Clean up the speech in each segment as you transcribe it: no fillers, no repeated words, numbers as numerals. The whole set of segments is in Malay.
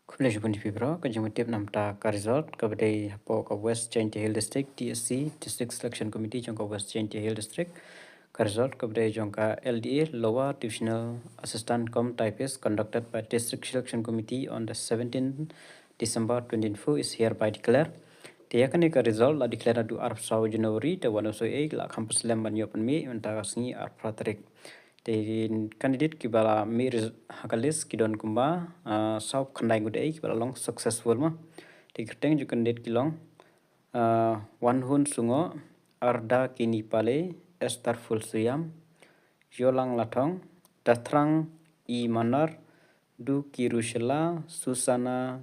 Kule jupun di Fibro, kejumutip namta ka result kabadai hapo ka West Jaintia Hill District TSC District Selection Committee jong ka West Jaintia Hill District ka result kabadai jong ka LDA Lower Divisional Assistant Com Typist conducted by District Selection Committee on the 17th December 2024 is hereby declared. Tiyakan ka result la declare du arf saw January te 108 la campus lem ban yopan mi mentara singi arf pratrik. Thì candidate kibala mi hakalis kidon kumba sau khandai gudai kibala long successful ma thì kerteng ju candidate kilong one hun sungo arda kini pale estar full suyam yolang latong dathrang I manar du kirushela susana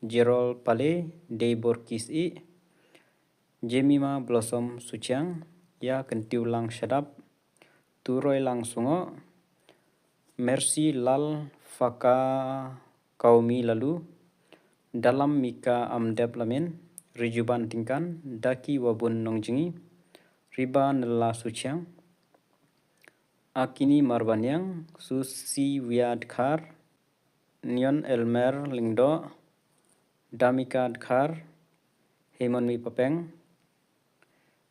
jerol pale deibor kis I jemima blossom suchang ya kentiulang shadap turoi langsungo Mercy lal faka kaumi lalu dalam mika am development rijuban tingkan daki wabun nongjingi riba nela suciang akini marbanyang susi wiadkar nion elmer lingdo damika dkar hemon mi papeng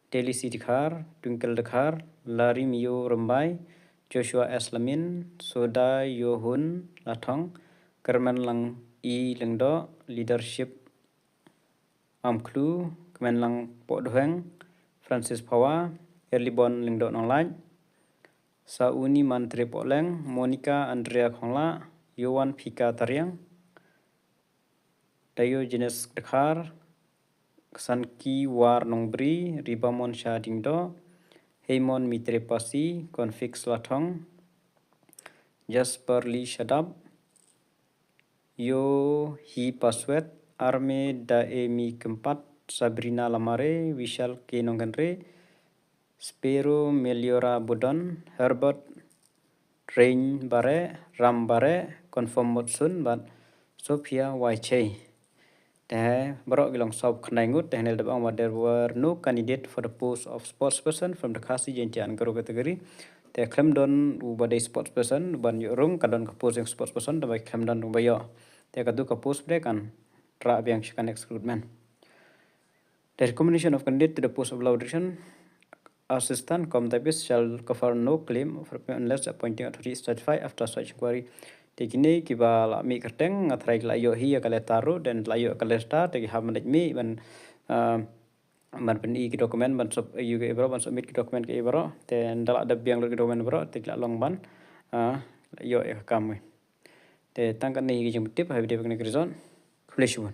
delisi dkar twinkle dkar lari mio rembai Joshua Eslamin Soda Yohun Latong Kerman Lang I Lengdo Leadership Amklu Kemen Lang Podheng Francis Pawa Erlibon Lengdo Nonglaj Sauni Mantri Poleng Monica Andrea Khongla Yowan Pika Taryang Diogenes Dekhar Sanki War Nongbri Ribamon Shadingdo Heimon Mitre Pasi Konfix Latong Jasper Lee Shadab Yo Hi Paswet Arme Daemi Kempat Sabrina Lamare Vishal K. Nonggenre Spero Meliora Budon Herbert Rain Bare Ram Bare Confirm Motsun But Sophia Waiche Barok Gilong Sob Ngut and there were no candidate for the post of sportsperson from the Kasi Jaintia and Garo category. They claimed on ubade sportsperson, ban yorung kadon kapos yang sportsperson, the claimed on ubayo. They kadu kapos break and tra yang chicken exclusion. The recommendation of candidate to the post of law direction assistant com typist shall cover no claim of unless appointing authority is certified after such inquiry. Tekini kiba la mi kerteng ngatrai layo hi kale taru dan layo kale sta tegi ha manaj mi ban man pendi ki dokumen ban sub yu ke bro ban submit ki dokumen ke bro ten dala ada biang ki dokumen bro tek la long ban yo e kam te tangkan ni ki jum tip ha video kene krizon khleshun